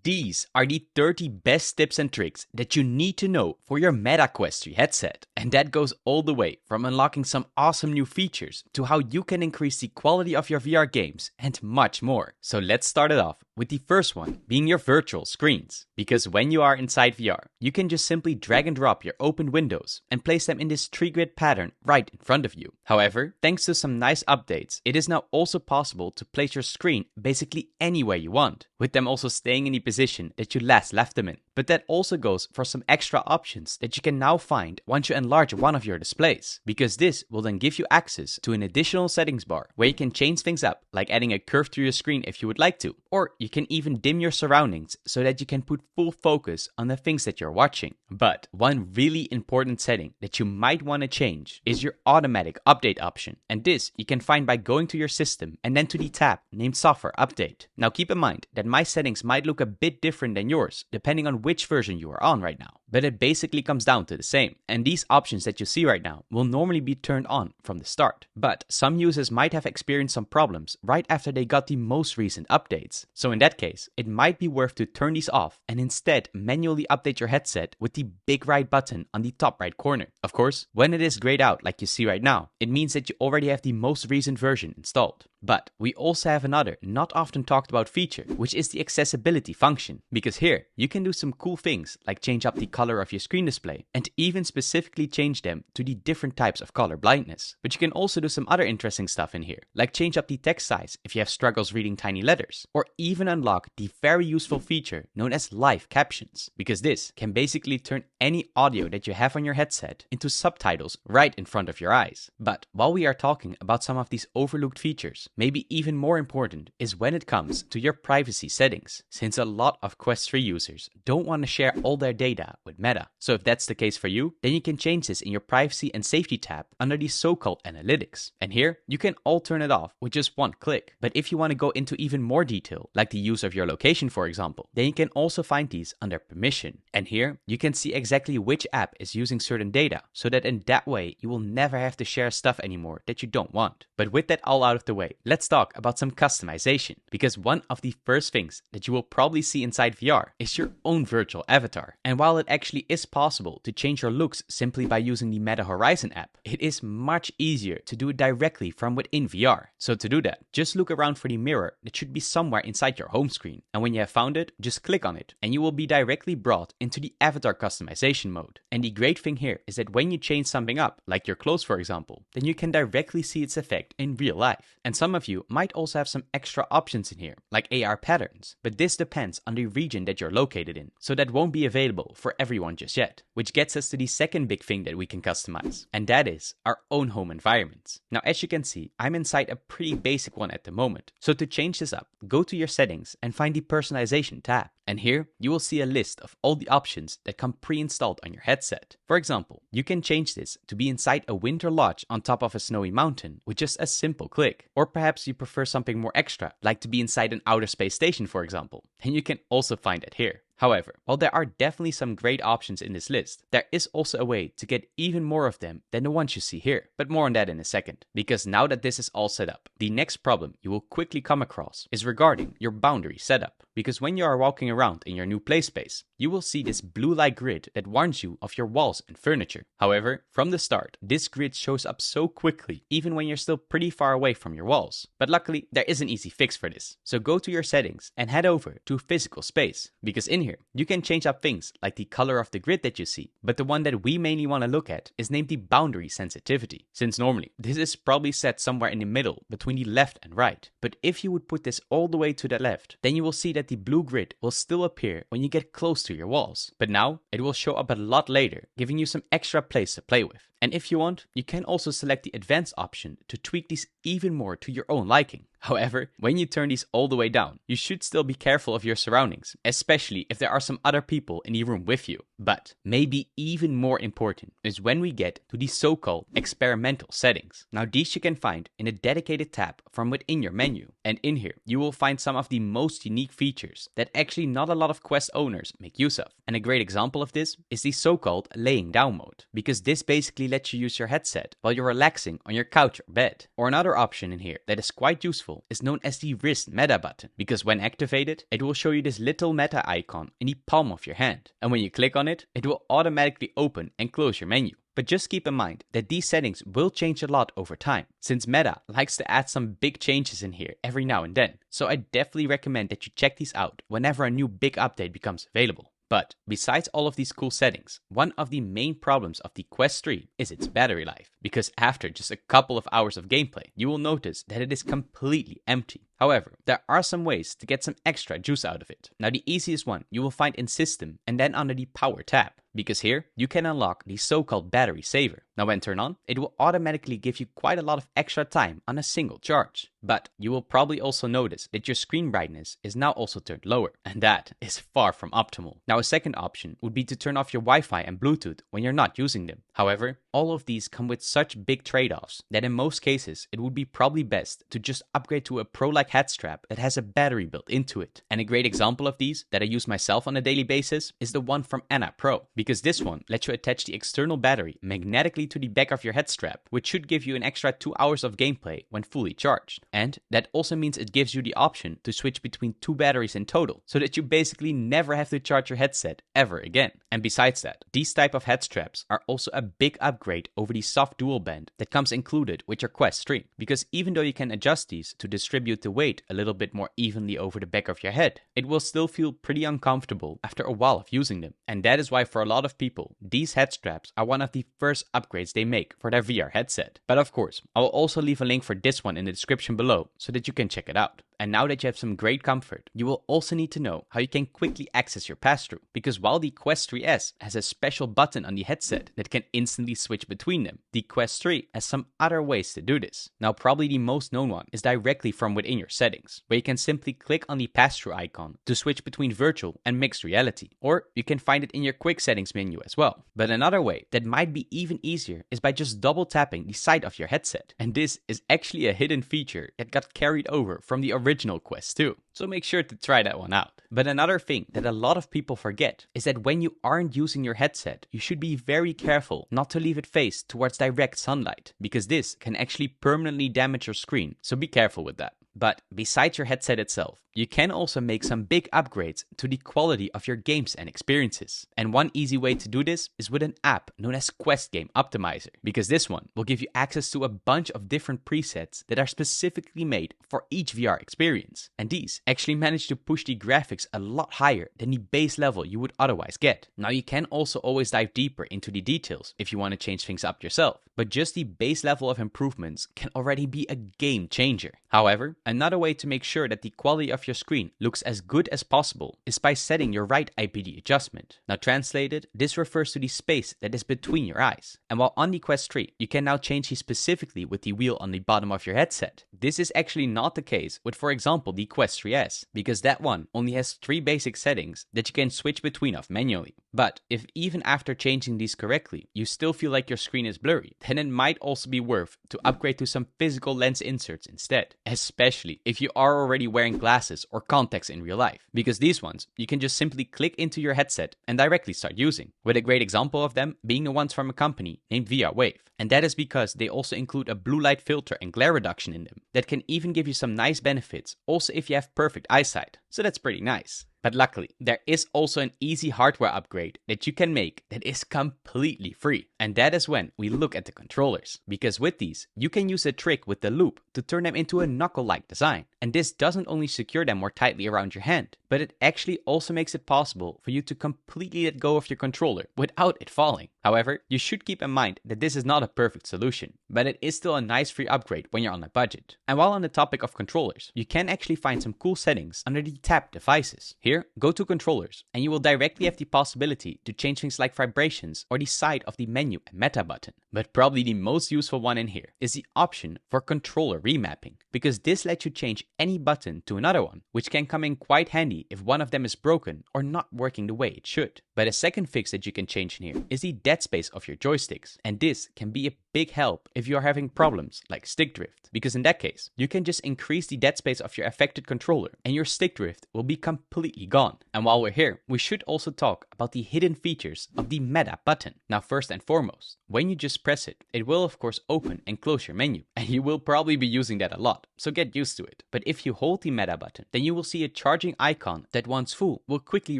These are the 30 best tips and tricks that you need to know for your Meta Quest 3 headset. And that goes all the way from unlocking some awesome new features to how you can increase the quality of your VR games and much more. So let's start it off with the first one being your virtual screens. Because when you are inside VR, you can just simply drag and drop your open windows and place them in this 3-grid pattern right in front of you. However, thanks to some nice updates, it is now also possible to place your screen basically anywhere you want, with them also staying in the position that you last left them in. But that also goes for some extra options that you can now find once you enlarge one of your displays, because this will then give you access to an additional settings bar where you can change things up, like adding a curve to your screen if you would like to, or you can even dim your surroundings so that you can put full focus on the things that you're watching. But one really important setting that you might want to change is your automatic update option, and this you can find by going to your system and then to the tab named Software Update. Now keep in mind that my settings might look a bit different than yours depending on which version you are on right now, but it basically comes down to the same, and these options that you see right now will normally be turned on from the start. But some users might have experienced some problems right after they got the most recent updates, so in that case it might be worth to turn these off and instead manually update your headset with the big right button on the top right corner. Of course, when it is grayed out like you see right now, it means that you already have the most recent version installed. But we also have another not often talked about feature, which is the accessibility function, because here you can do some cool things like change up the color of your screen display and even specifically change them to the different types of color blindness. But you can also do some other interesting stuff in here, like change up the text size if you have struggles reading tiny letters, or even unlock the very useful feature known as live captions, because this can basically turn any audio that you have on your headset into subtitles right in front of your eyes. But while we are talking about some of these overlooked features, maybe even more important is when it comes to your privacy settings, since a lot of Quest 3 users don't want to share all their data with Meta. So if that's the case for you, then you can change this in your privacy and safety tab under the so-called analytics. And here you can all turn it off with just one click. But if you want to go into even more detail, like the use of your location for example, then you can also find these under permission. And here you can see exactly which app is using certain data, so that in that way you will never have to share stuff anymore that you don't want. But with that all out of the way, let's talk about some customization, because one of the first things that you will probably see inside VR is your own virtual avatar. And while it actually is possible to change your looks simply by using the Meta Horizon app, it is much easier to do it directly from within VR. So to do that, just look around for the mirror that should be somewhere inside your home screen, and when you have found it, just click on it and you will be directly brought into the avatar customization mode. And the great thing here is that when you change something up, like your clothes for example, then you can directly see its effect in real life. And some of you might also have some extra options in here, like AR patterns, but this depends on the region that you're located in, so that won't be available for everyone just yet. Which gets us to the second big thing that we can customize, and that is our own home environments. Now as you can see, I'm inside a pretty basic one at the moment, so to change this up, go to your settings and find the personalization tab. And here you will see a list of all the options that come pre-installed on your headset. For example, you can change this to be inside a winter lodge on top of a snowy mountain with just a simple click. Or perhaps you prefer something more extra, like to be inside an outer space station for example. And you can also find it here. However, while there are definitely some great options in this list, there is also a way to get even more of them than the ones you see here. But more on that in a second, because now that this is all set up, the next problem you will quickly come across is regarding your boundary setup. Because when you are walking around in your new play space, you will see this blue light grid that warns you of your walls and furniture. However, from the start, this grid shows up so quickly, even when you're still pretty far away from your walls. But luckily, there is an easy fix for this. So go to your settings and head over to physical space, because in here, you can change up things like the color of the grid that you see, but the one that we mainly want to look at is named the boundary sensitivity, since normally this is probably set somewhere in the middle between the left and right. But if you would put this all the way to the left, then you will see that the blue grid will still appear when you get close to your walls. But now it will show up a lot later, giving you some extra place to play with. And if you want, you can also select the advanced option to tweak these even more to your own liking. However, when you turn these all the way down, you should still be careful of your surroundings, especially if there are some other people in the room with you. But maybe even more important is when we get to the so-called experimental settings. Now these you can find in a dedicated tab from within your menu, and in here you will find some of the most unique features that actually not a lot of Quest owners make use of. And a great example of this is the so-called laying down mode, because this basically lets you use your headset while you're relaxing on your couch or bed. Or another option in here that is quite useful is known as the wrist meta button, because when activated it will show you this little meta icon in the palm of your hand, and when you click on it, it will automatically open and close your menu. But just keep in mind that these settings will change a lot over time, since Meta likes to add some big changes in here every now and then. So I definitely recommend that you check these out whenever a new big update becomes available. But besides all of these cool settings, one of the main problems of the Quest 3 is its battery life, because after just a couple of hours of gameplay, you will notice that it is completely empty. However, there are some ways to get some extra juice out of it. Now the easiest one you will find in System and then under the Power tab, because here you can unlock the so-called battery saver. Now when turned on, it will automatically give you quite a lot of extra time on a single charge. But you will probably also notice that your screen brightness is now also turned lower, and that is far from optimal. Now a second option would be to turn off your Wi-Fi and Bluetooth when you're not using them. However, all of these come with such big trade-offs that in most cases it would be probably best to just upgrade to a pro-like head strap that has a battery built into it. And a great example of these that I use myself on a daily basis is the one from Anna Pro, because this one lets you attach the external battery magnetically to the back of your head strap, which should give you an extra 2 hours of gameplay when fully charged. And that also means it gives you the option to switch between 2 batteries in total, so that you basically never have to charge your headset ever again. And besides that, these type of head straps are also a big upgrade over the soft dual band that comes included with your Quest 3, because even though you can adjust these to distribute the weight a little bit more evenly over the back of your head, it will still feel pretty uncomfortable after a while of using them. And that is why for a lot of people, these head straps are one of the first upgrades they make for their VR headset. But of course, I will also leave a link for this one in the description below so that you can check it out. And now that you have some great comfort, you will also need to know how you can quickly access your pass-through, because while the Quest 3S has a special button on the headset that can instantly switch between them, the Quest 3 has some other ways to do this. Now probably the most known one is directly from within your settings, where you can simply click on the pass-through icon to switch between virtual and mixed reality, or you can find it in your quick settings menu as well. But another way that might be even easier is by just double tapping the side of your headset, and this is actually a hidden feature that got carried over from the original Quest 2, so make sure to try that one out. But another thing that a lot of people forget is that when you aren't using your headset, you should be very careful not to leave it faced towards direct sunlight, because this can actually permanently damage your screen, so be careful with that. But besides your headset itself, you can also make some big upgrades to the quality of your games and experiences. And one easy way to do this is with an app known as Quest Game Optimizer, because this one will give you access to a bunch of different presets that are specifically made for each VR experience. And these actually manage to push the graphics a lot higher than the base level you would otherwise get. Now you can also always dive deeper into the details if you want to change things up yourself, but just the base level of improvements can already be a game changer. However, another way to make sure that the quality of your screen looks as good as possible is by setting your right IPD adjustment. Now translated, this refers to the space that is between your eyes. And while on the Quest 3, you can now change these specifically with the wheel on the bottom of your headset. This is actually not the case with, for example, the Quest 3S, because that one only has 3 basic settings that you can switch between of manually. But if even after changing these correctly, you still feel like your screen is blurry, then it might also be worth to upgrade to some physical lens inserts instead, especially if you are already wearing glasses or contacts in real life, because these ones you can just simply click into your headset and directly start using, with a great example of them being the ones from a company named VRWave. And that is because they also include a blue light filter and glare reduction in them that can even give you some nice benefits also if you have perfect eyesight, so that's pretty nice. But luckily, there is also an easy hardware upgrade that you can make that is completely free. And that is when we look at the controllers. Because with these, you can use a trick with the loop to turn them into a knuckle-like design. And this doesn't only secure them more tightly around your hand, but it actually also makes it possible for you to completely let go of your controller without it falling. However, you should keep in mind that this is not a perfect solution, but it is still a nice free upgrade when you're on a budget. And while on the topic of controllers, you can actually find some cool settings under the tab devices. Here, Here, go to controllers, and you will directly have the possibility to change things like vibrations or the side of the menu and meta button. But probably the most useful one in here is the option for controller remapping, because this lets you change any button to another one, which can come in quite handy if one of them is broken or not working the way it should. But a second fix that you can change in here is the dead space of your joysticks, and this can be a big help if you are having problems like stick drift, because in that case, you can just increase the dead space of your affected controller and your stick drift will be completely gone. And while we're here, we should also talk about the hidden features of the meta button. Now, first and foremost, when you just press it, it will of course open and close your menu, and you will probably be using that a lot, so get used to it. But if you hold the meta button, then you will see a charging icon that once full will quickly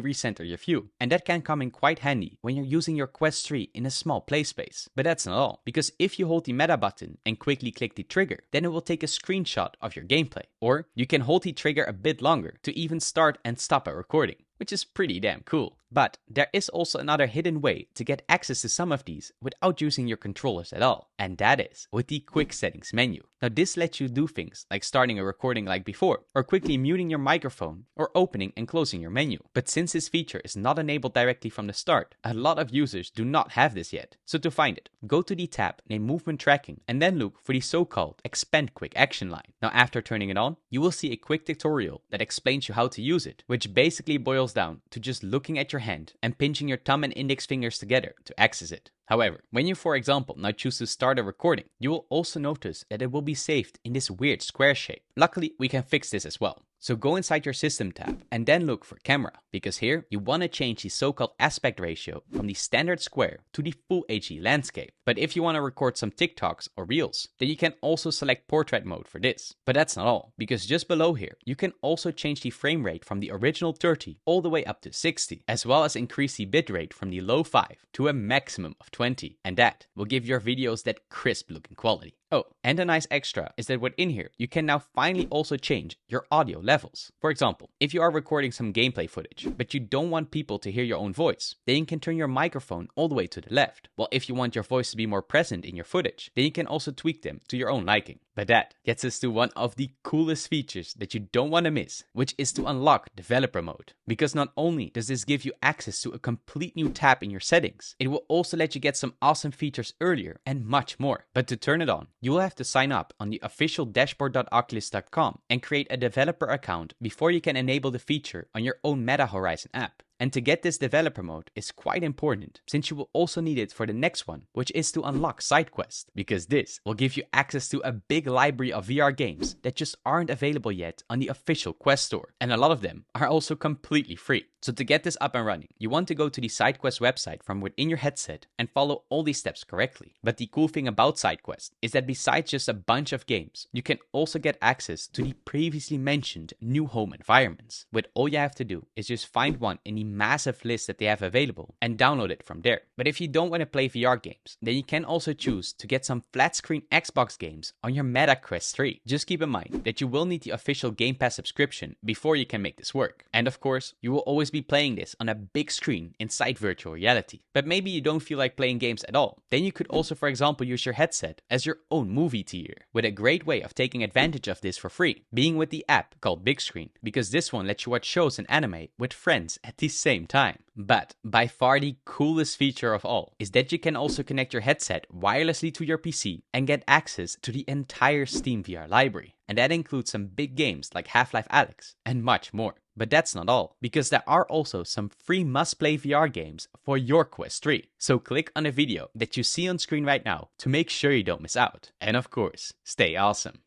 recenter your view, and that can come in quite handy when you're using your Quest 3 in a small play space. But that's not all, because if you hold the meta button and quickly click the trigger, then it will take a screenshot of your gameplay. Or you can hold the trigger a bit longer to even start and stop a recording, which is pretty damn cool. But there is also another hidden way to get access to some of these without using your controllers at all, and that is with the quick settings menu. Now this lets you do things like starting a recording like before, or quickly muting your microphone, or opening and closing your menu. But since this feature is not enabled directly from the start, a lot of users do not have this yet. So to find it, go to the tab named Movement Tracking and then look for the so-called Expand Quick Action line. Now after turning it on, you will see a quick tutorial that explains you how to use it, which basically boils down to just looking at your hand and pinching your thumb and index fingers together to access it. However, when you, for example, now choose to start a recording, you will also notice that it will be saved in this weird square shape. Luckily, we can fix this as well. So go inside your system tab and then look for camera, because here you want to change the so-called aspect ratio from the standard square to the full HD landscape. But if you want to record some TikToks or Reels, then you can also select portrait mode for this. But that's not all, because just below here, you can also change the frame rate from the original 30 all the way up to 60, as well as increase the bitrate from the low 5 to a maximum of 20. And that will give your videos that crisp looking quality. Oh, and a nice extra is that within here, you can now finally also change your audio levels. For example, if you are recording some gameplay footage, but you don't want people to hear your own voice, then you can turn your microphone all the way to the left. While if you want your voice to be more present in your footage, then you can also tweak them to your own liking. But that gets us to one of the coolest features that you don't want to miss, which is to unlock developer mode. Because not only does this give you access to a complete new tab in your settings, it will also let you get some awesome features earlier and much more. But to turn it on, you will have to sign up on the official dashboard.oculus.com and create a developer account before you can enable the feature on your own Meta Horizon app. And to get this developer mode is quite important, since you will also need it for the next one, which is to unlock side quests, because this will give you access to a big library of VR games that just aren't available yet on the official Quest store, and a lot of them are also completely free. So to get this up and running, you want to go to the SideQuest website from within your headset and follow all these steps correctly. But the cool thing about SideQuest is that besides just a bunch of games, you can also get access to the previously mentioned new home environments. But all you have to do is just find one in the massive list that they have available and download it from there. But if you don't want to play VR games, then you can also choose to get some flat screen Xbox games on your Meta Quest 3. Just keep in mind that you will need the official Game Pass subscription before you can make this work. And of course, you will always be playing this on a big screen inside virtual reality. But maybe you don't feel like playing games at all. Then you could also, for example, use your headset as your own movie theater, with a great way of taking advantage of this for free, being with the app called Big Screen, because this one lets you watch shows and anime with friends at the same time. But by far the coolest feature of all is that you can also connect your headset wirelessly to your PC and get access to the entire Steam VR library. And that includes some big games like Half-Life Alyx and much more. But that's not all, because there are also some free must-play VR games for your Quest 3. So click on the video that you see on screen right now to make sure you don't miss out. And of course, stay awesome.